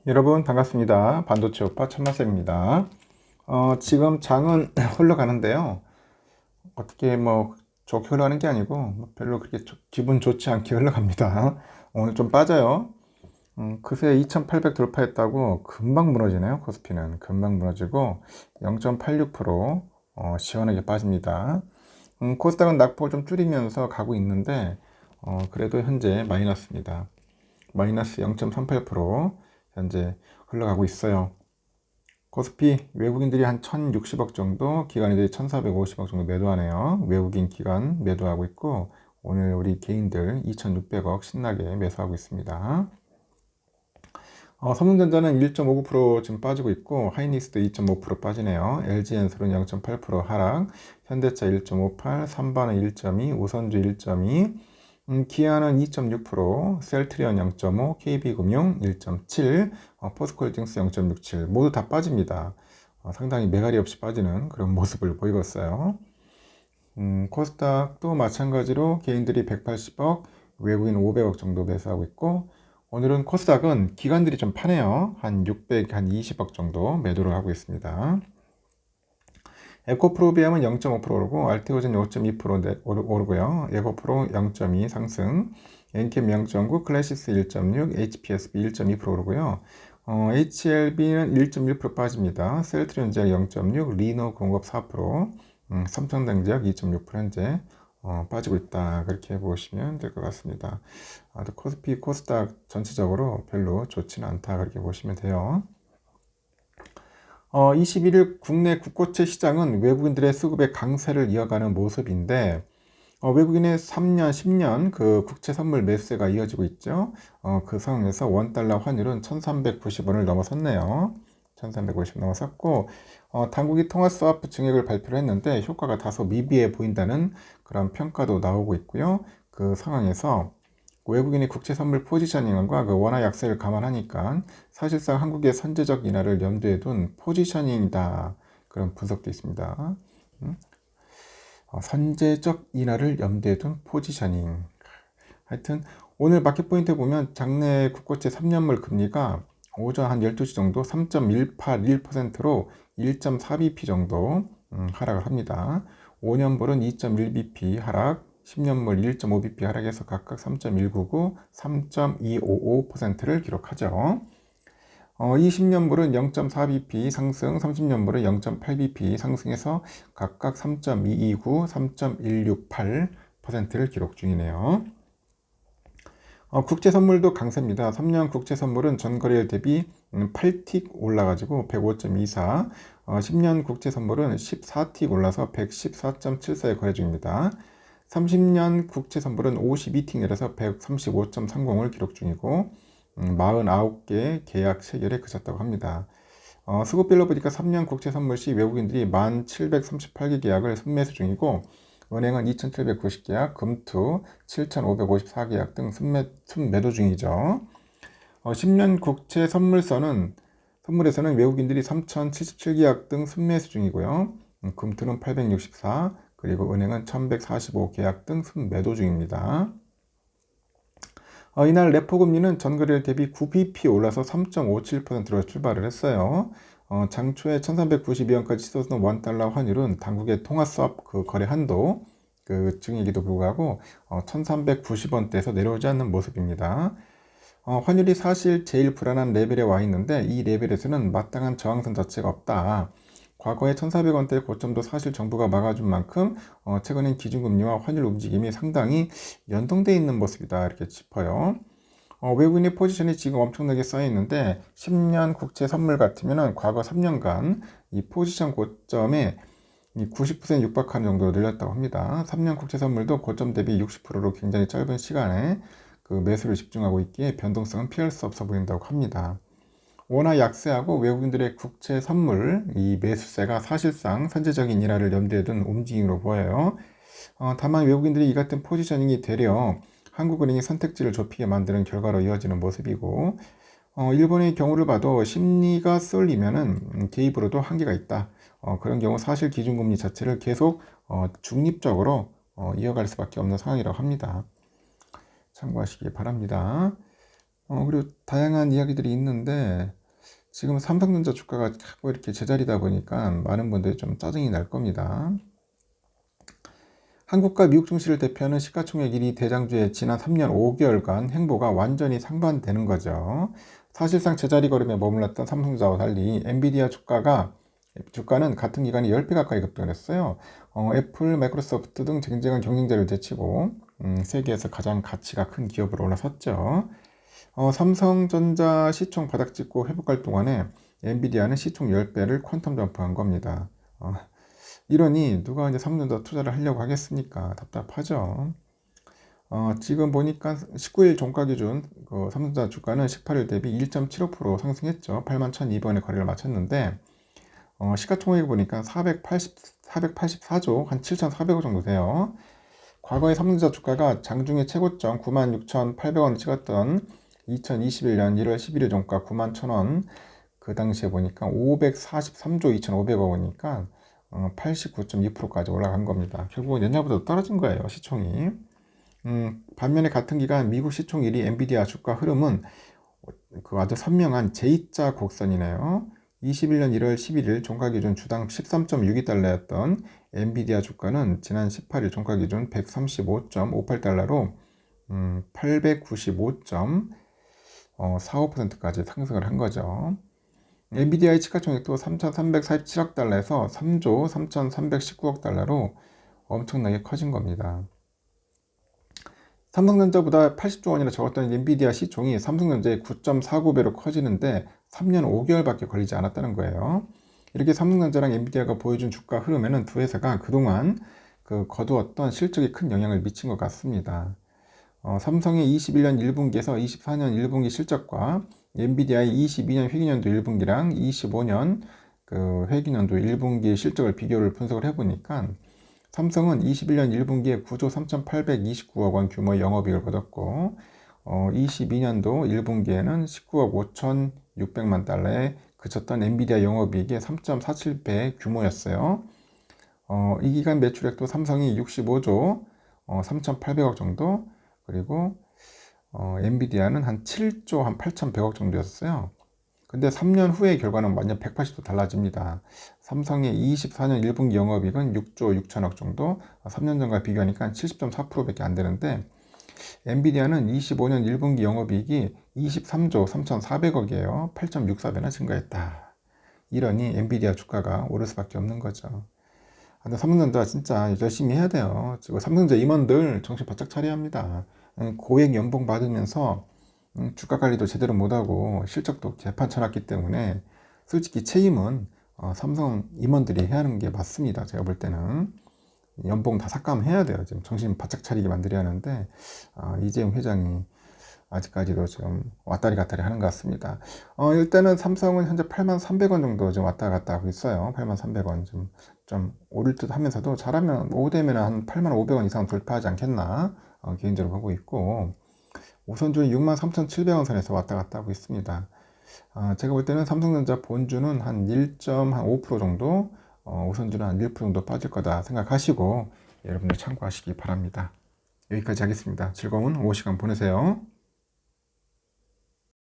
여러분 반갑습니다. 반도체 오빠 천마쌤입니다. 지금 장은 흘러가는데요. 어떻게 좋게 흘러가는 게 아니고 별로 그렇게 기분 좋지 않게 흘러갑니다. 오늘 좀 빠져요. 그새 2800 돌파했다고 금방 무너지네요. 코스피는 금방 무너지고 0.86% 시원하게 빠집니다. 코스닥은 낙폭을 좀 줄이면서 가고 있는데 그래도 현재 마이너스입니다. 마이너스 0.38% 현재 흘러가고 있어요. 코스피 외국인들이 한 1060억 정도, 기관인들이 1450억 정도 매도하네요. 외국인 기관 매도하고 있고, 오늘 우리 개인들 2600억 신나게 매수하고 있습니다. 삼성전자는 1.59% 지금 빠지고 있고, 하이닉스도 2.5% 빠지네요. LG엔솔은 0.8% 하락, 현대차 1.58, 삼바는 1.2, 우선주 1.2, 기아는 2.6%, 셀트리온 0.5, KB금융 1.7, 포스코홀딩스 0.67 모두 다 빠집니다. 상당히 매갈이 없이 빠지는 그런 모습을 보이고 있어요. 코스닥도 마찬가지로 개인들이 180억, 외국인 500억 정도 매수하고 있고, 오늘은 코스닥은 기관들이 좀 파네요. 한 620억 정도 매도를 하고 있습니다. 에코프로비암은 0.5% 오르고 알테오젠 5.2% 오르고요. 에코프로 0.2 상승, 엔캠 0.9, 클래시스 1.6, HPSB 1.2% 오르고요. HLB는 1.1% 빠집니다. 셀트리온제약 0.6, 리노 공업 4%, 삼성전자제약 2.6% 현재 빠지고 있다. 그렇게 보시면 될 것 같습니다. 코스피, 코스닥 전체적으로 별로 좋지는 않다. 그렇게 보시면 돼요. 21일 국내 국고채 시장은 외국인들의 수급의 강세를 이어가는 모습인데, 외국인의 3년, 10년 그 국채 선물 매수세가 이어지고 있죠. 그 상황에서 원달러 환율은 1390원을 넘어섰네요. 1350 넘어섰고, 당국이 통화 스와프 증액을 발표를 했는데 효과가 다소 미비해 보인다는 그런 평가도 나오고 있고요. 그 상황에서 외국인의 국채 선물 포지셔닝과 그 원화 약세를 감안하니까 사실상 한국의 선제적 인하를 염두에 둔 포지셔닝이다. 그런 분석도 있습니다. 선제적 인하를 염두에 둔 포지셔닝. 하여튼 오늘 마켓 포인트 보면 장내 국고채 3년물 금리가 오전 한 12시 정도 3.181%로 1.4bp 정도 하락을 합니다. 5년물은 2.1bp 하락, 10년물 1.5bp 하락해서 각각 3.199, 3.255%를 기록하죠. 20년물은 0.4bp 상승, 30년물은 0.8bp 상승해서 각각 3.229, 3.168%를 기록 중이네요. 국채 선물도 강세입니다. 3년 국채 선물은 전거래일 대비 8틱 올라가지고 105.24, 10년 국채 선물은 14틱 올라서 114.74에 거래 중입니다. 30년 국채 선물은 52틱 내려서 135.30을 기록 중이고 49개 계약 체결에 그쳤다고 합니다. 수급별로 보니까 3년 국채 선물 시 외국인들이 1738개 계약을 순매수 중이고 은행은 2790계약, 금투 7554계약 등 순매도 중이죠. 10년 국채 선물에서는 외국인들이 3077계약 등 순매수 중이고요. 금투는 864, 그리고 은행은 1145계약 등 순매도 중입니다. 이날 레포 금리는 전거래일 대비 9bp 올라서 3.57%로 출발을 했어요. 장초에 1392원까지 치솟은 원달러 환율은 당국의 통화수합 그 거래 한도 그 증이기도 불구하고 1390원대에서 내려오지 않는 모습입니다. 환율이 사실 제일 불안한 레벨에 와 있는데 이 레벨에서는 마땅한 저항선 자체가 없다. 과거에 1400원대 고점도 사실 정부가 막아준 만큼 최근엔 기준금리와 환율 움직임이 상당히 연동되어 있는 모습이다 이렇게 짚어요. 외국인의 포지션이 지금 엄청나게 쌓여 있는데 10년 국채 선물 같으면 과거 3년간 이 포지션 고점에 90% 육박하는 정도로 늘렸다고 합니다. 3년 국채 선물도 고점 대비 60%로 굉장히 짧은 시간에 그 매수를 집중하고 있기에 변동성은 피할 수 없어 보인다고 합니다. 원화 약세하고 외국인들의 국채 선물 이 매수세가 사실상 선제적인 인하를 염두에 둔 움직임으로 보여요. 다만 외국인들이 이 같은 포지셔닝이 되려 한국은행이 선택지를 좁히게 만드는 결과로 이어지는 모습이고 일본의 경우를 봐도 심리가 쏠리면은 개입으로도 한계가 있다. 그런 경우 사실 기준금리 자체를 계속 중립적으로 이어갈 수밖에 없는 상황이라고 합니다. 참고하시기 바랍니다. 그리고 다양한 이야기들이 있는데 지금 삼성전자 주가가 자꾸 이렇게 제자리다 보니까 많은 분들이 좀 짜증이 날 겁니다. 한국과 미국 증시를 대표하는 시가총액 1위 대장주의 지난 3년 5개월간 행보가 완전히 상반되는 거죠. 사실상 제자리 걸음에 머물렀던 삼성전자와 달리 엔비디아 주가는 같은 기간에 10배 가까이 급등을 했어요. 애플, 마이크로소프트 등 쟁쟁한 경쟁자를 제치고 세계에서 가장 가치가 큰 기업으로 올라섰죠. 삼성전자 시총 바닥 찍고 회복할 동안에 엔비디아는 시총 10배를 퀀텀 점프한 겁니다. 이러니 누가 이제 삼성전자 투자를 하려고 하겠습니까? 답답하죠. 지금 보니까 19일 종가 기준 그 삼성전자 주가는 18일 대비 1.75% 상승했죠. 81,200원에 거래를 마쳤는데 시가총액 보니까 484조 한 7,400억 정도 돼요. 과거에 삼성전자 주가가 장중에 최고점 96,800원 찍었던 2021년 1월 11일 종가 91,000원, 그 당시에 보니까 543조 2,500억 원이니까 89.2%까지 올라간 겁니다. 결국은 옛날보다 떨어진 거예요, 시총이. 반면에 같은 기간 미국 시총 1위 엔비디아 주가 흐름은 그 아주 선명한 J자 곡선이네요. 21년 1월 11일 종가 기준 주당 13.62달러였던 엔비디아 주가는 지난 18일 종가 기준 135.58달러로 895.45%까지 상승을 한 거죠. 엔비디아의 시가총액도 3,347억 달러에서 3조 3,319억 달러로 엄청나게 커진 겁니다. 삼성전자보다 80조 원이나 적었던 엔비디아 시총이 삼성전자의 9.49배로 커지는데 3년 5개월밖에 걸리지 않았다는 거예요. 이렇게 삼성전자랑 엔비디아가 보여준 주가 흐름에는 두 회사가 그동안 거두었던 실적에 큰 영향을 미친 것 같습니다. 삼성의 21년 1분기에서 24년 1분기 실적과 엔비디아의 22년 회계년도 1분기랑 25년 회계년도 1분기 실적을 비교를 분석을 해보니까 삼성은 21년 1분기에 9조 3,829억 원 규모의 영업이익을 거뒀고 22년도 1분기에는 19억 5,600만 달러에 그쳤던 엔비디아 영업이익의 3.47배 규모였어요. 이 기간 매출액도 삼성이 65조 3,800억 정도, 그리고 엔비디아는 한 7조 한 8,100억 정도였어요. 근데 3년 후의 결과는 완전 180도 달라집니다. 삼성의 24년 1분기 영업이익은 6조 6천억 정도, 3년 전과 비교하니까 70.4%밖에 안 되는데 엔비디아는 25년 1분기 영업이익이 23조 3,400억이에요. 8.64배나 증가했다. 이러니 엔비디아 주가가 오를 수밖에 없는 거죠. 근데 삼성전자 진짜 열심히 해야 돼요. 지금 삼성전자 임원들 정신 바짝 차려야 합니다. 고액 연봉 받으면서 주가 관리도 제대로 못하고 실적도 개판 쳐놨기 때문에 솔직히 책임은 삼성 임원들이 해야 하는 게 맞습니다. 제가 볼 때는 연봉 다 삭감해야 돼요. 지금 정신 바짝 차리게 만들어야 하는데 이재용 회장이 아직까지도 지금 왔다리 갔다리 하는 것 같습니다. 일단은 삼성은 현재 83,300원 정도 좀 왔다 갔다 하고 있어요. 83,300원 좀 오를 듯 하면서도 잘하면 오후 되면 한 85,500원 이상 돌파하지 않겠나 개인적으로 보고 있고, 우선주는 63,700원 선에서 왔다 갔다 하고 있습니다. 제가 볼 때는 삼성전자 본주는 한 1.5% 정도, 우선주는 한 1% 정도 빠질 거다 생각하시고 여러분들 참고하시기 바랍니다. 여기까지 하겠습니다. 즐거운 오후 시간 보내세요.